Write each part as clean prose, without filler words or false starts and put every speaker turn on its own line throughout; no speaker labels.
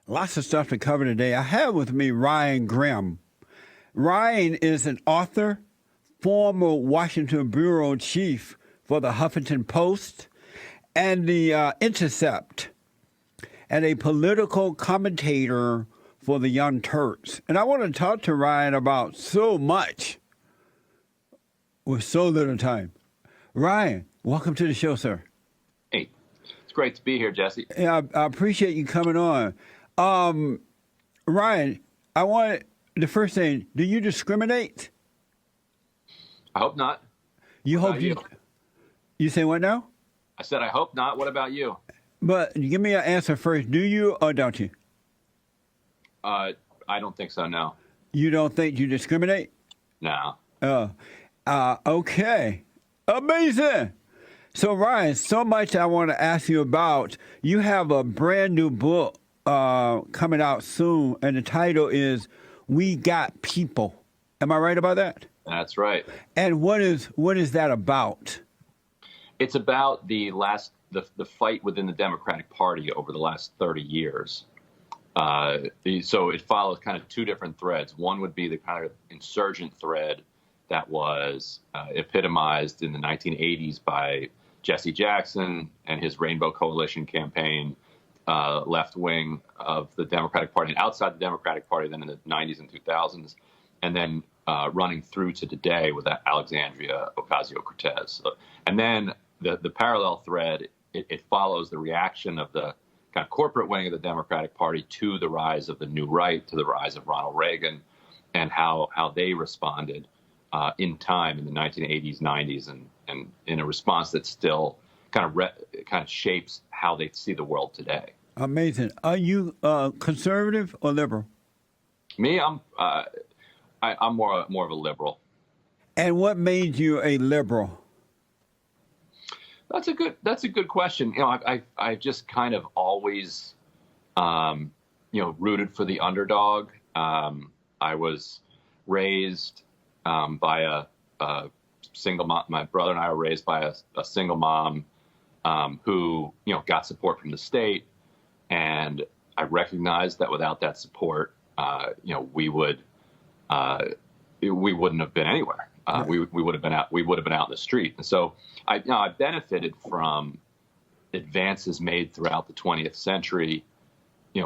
Lots of stuff to cover today. I have with me Ryan Grimm. Ryan is an author, former Washington bureau chief for the Huffington Post and the Intercept, and a political commentator for the Young Turks. And I want to talk to Ryan about so much with so little time. Ryan, welcome to the show, sir.
Hey, it's great to be here, Jesse.
Yeah, I appreciate you coming on. Ryan, I want the first thing. Do you discriminate?
I hope not.
You
What
hope
about
you. You say what now?
I said I hope not. What about you?
But give me an answer first. Do you or don't you?
I don't think so. No.
You don't think you discriminate?
No.
Okay. Amazing. So Ryan, so much I want to ask you about. You have a brand new book coming out soon, and the title is "We Got People." Am I right about that?
That's right.
And what is that about?
It's about the fight within the Democratic Party over the last 30 years. So it follows kind of two different threads. One would be the kind of insurgent thread that was epitomized in the 1980s by Jesse Jackson and his Rainbow Coalition campaign, left wing of the Democratic Party and outside the Democratic Party, then in the 90s and 2000s, and then running through to today with Alexandria Ocasio-Cortez. And then the parallel thread, it follows the reaction of the kind of corporate wing of the Democratic Party to the rise of the new right, to the rise of Ronald Reagan, and how they responded in time in the 1980s, 90s, and in a response that still kind of shapes how they see the world today.
Amazing. Are you conservative or liberal?
Me, I'm more of a liberal.
And what made you a liberal?
That's a good question. You know, I just kind of always, rooted for the underdog. I was raised by a single mom. My brother and I were raised by a single mom who, got support from the state, and I recognized that without that support, we wouldn't have been anywhere. We would have been out. We would have been out in the street. And so I benefited from advances made throughout the 20th century.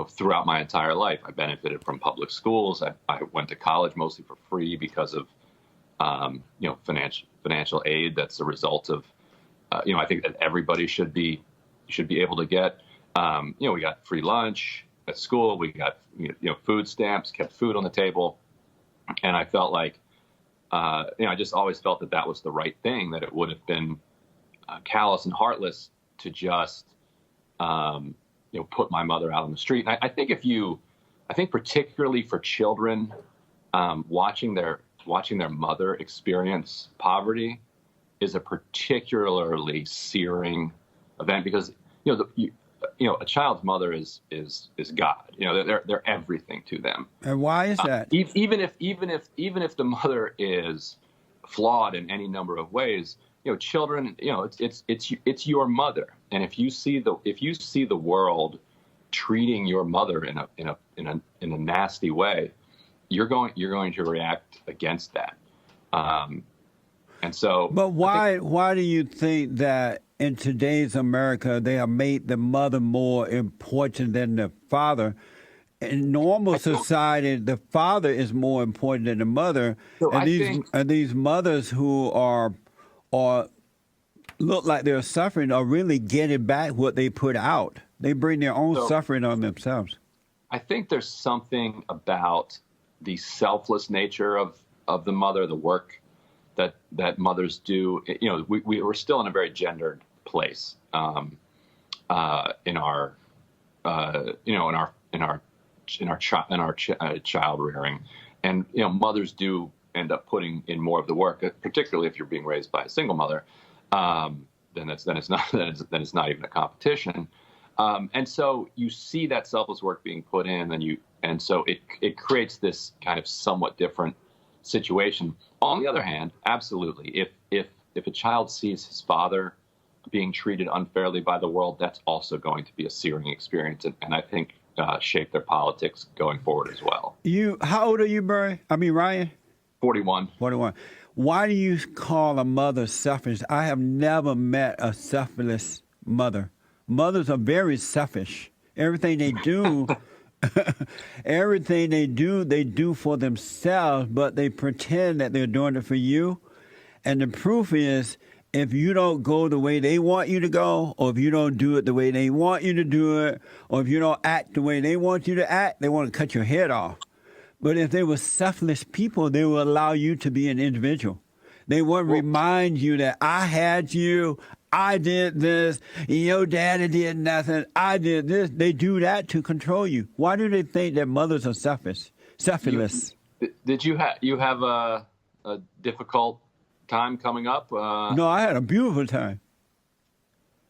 Throughout my entire life, I benefited from public schools. I went to college mostly for free because of financial aid. That's a result of I think that everybody should be able to get. We got free lunch at school. We got food stamps, kept food on the table, and I felt like. I just always felt that was the right thing, that it would have been callous and heartless to just, put my mother out on the street. And I think particularly for children, watching their mother experience poverty is a particularly searing event, because, a child's mother is God. They're everything to them.
And why is that?
Even if the mother is flawed in any number of ways, children, it's your mother. And if you see the world treating your mother in a nasty way, you're going to react against that. And so,
but why do you think that in today's America they have made the mother more important than the father? In normal society, the father is more important than the mother.
So
and these mothers who are look like they're suffering are really getting back what they put out. They bring their own suffering on themselves.
I think there's something about the selfless nature of the mother, the work that mothers do. We're still in a very gendered place in our child rearing, and mothers do end up putting in more of the work, particularly if you're being raised by a single mother. Then it's not even a competition. And so you see that selfless work being put in, and so it creates this kind of somewhat different situation. On the other hand, absolutely, if a child sees his father being treated unfairly by the world, that's also going to be a searing experience. And I think shape their politics going forward as well.
How old are you, Ryan?
41.
41. Why do you call a mother selfish? I have never met a selfless mother. Mothers are very selfish. Everything they do, they do for themselves, but they pretend that they're doing it for you. And the proof is, if you don't go the way they want you to go, or if you don't do it the way they want you to do it, or if you don't act the way they want you to act, they want to cut your head off. But if they were selfless people, they will allow you to be an individual. They won't remind you that I had you, I did this, your daddy did nothing, I did this. They do that to control you. Why do they think that mothers are selfless?
Did you have a difficult time coming up?
No, I had a beautiful time.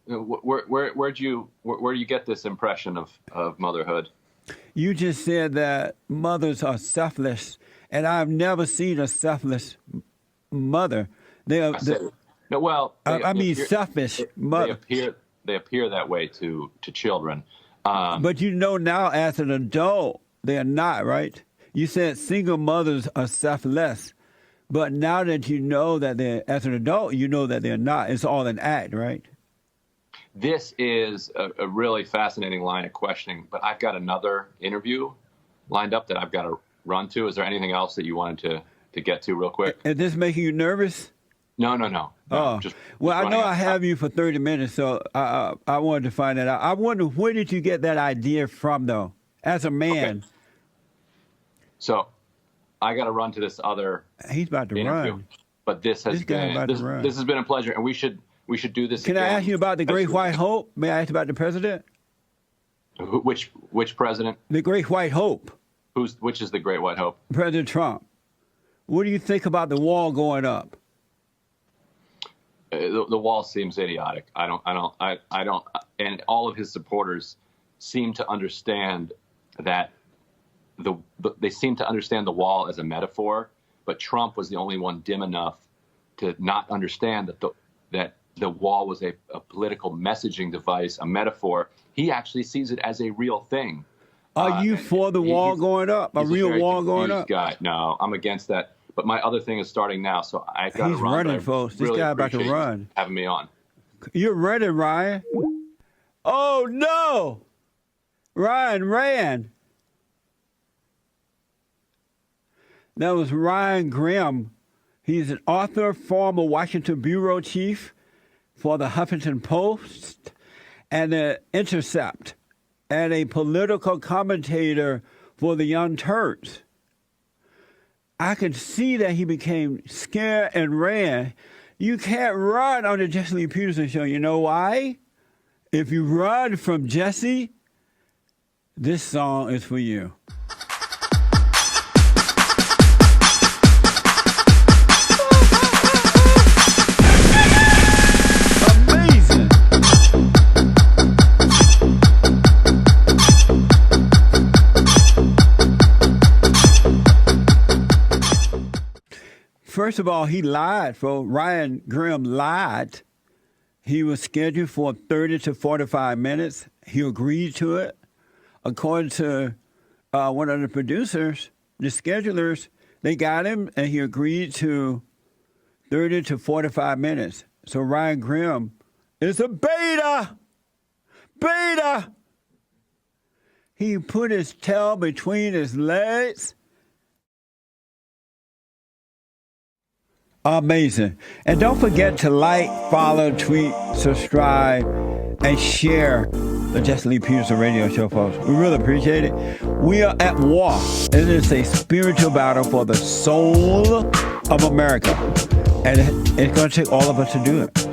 Where do you get this impression of motherhood?
You just said that mothers are selfless, and I've never seen a selfless mother. Selfish mother.
They appear that way to children.
But now, as an adult, they are not, right? You said single mothers are selfless. But now that you know that as an adult, you know that they're not. It's all an act, right?
This is a really fascinating line of questioning, but I've got another interview lined up that I've got to run to. Is there anything else that you wanted to get to real quick?
Is this making you nervous?
No.
I know I have you for 30 minutes, so I wanted to find that out. I wonder, where did you get that idea from, though, as a man?
Okay. So I got to run to this other
He's about to
interview,
run.
But this has been a pleasure, and we should do this
Can
again.
I ask you about the Great White Hope? May I ask about the president?
Which president?
The Great White Hope.
Which is the Great White Hope?
President Trump. What do you think about the wall going up?
The wall seems idiotic. I don't, and all of his supporters seem to understand that they seem to understand the wall as a metaphor, but Trump was the only one dim enough to not understand that the wall was a political messaging device, a metaphor. He actually sees it as a real thing.
Are you for the wall going up? A real wall going up?
Guy. No, I'm against that. But my other thing is starting now, so I've got to run.
He's running, folks. This guy about to run.
Having me on.
You're ready, Ryan. Oh, no. Ryan ran. That was Ryan Grimm. He's an author, former Washington bureau chief for the Huffington Post and the Intercept, and a political commentator for the Young Turks. I could see that he became scared and ran. You can't run on the Jesse Lee Peterson show. You know why? If you run from Jesse, this song is for you. First of all, he lied, folks. Ryan Grimm lied. He was scheduled for 30 to 45 minutes. He agreed to it. According to one of the producers, the schedulers, they got him, and he agreed to 30 to 45 minutes. So Ryan Grimm is a beta. Beta. He put his tail between his legs. Amazing. And don't forget to like, follow, tweet, subscribe, and share the Jesse Lee Peterson radio show, folks. We really appreciate it. We are at war. It is a spiritual battle for the soul of America. And it's going to take all of us to do it.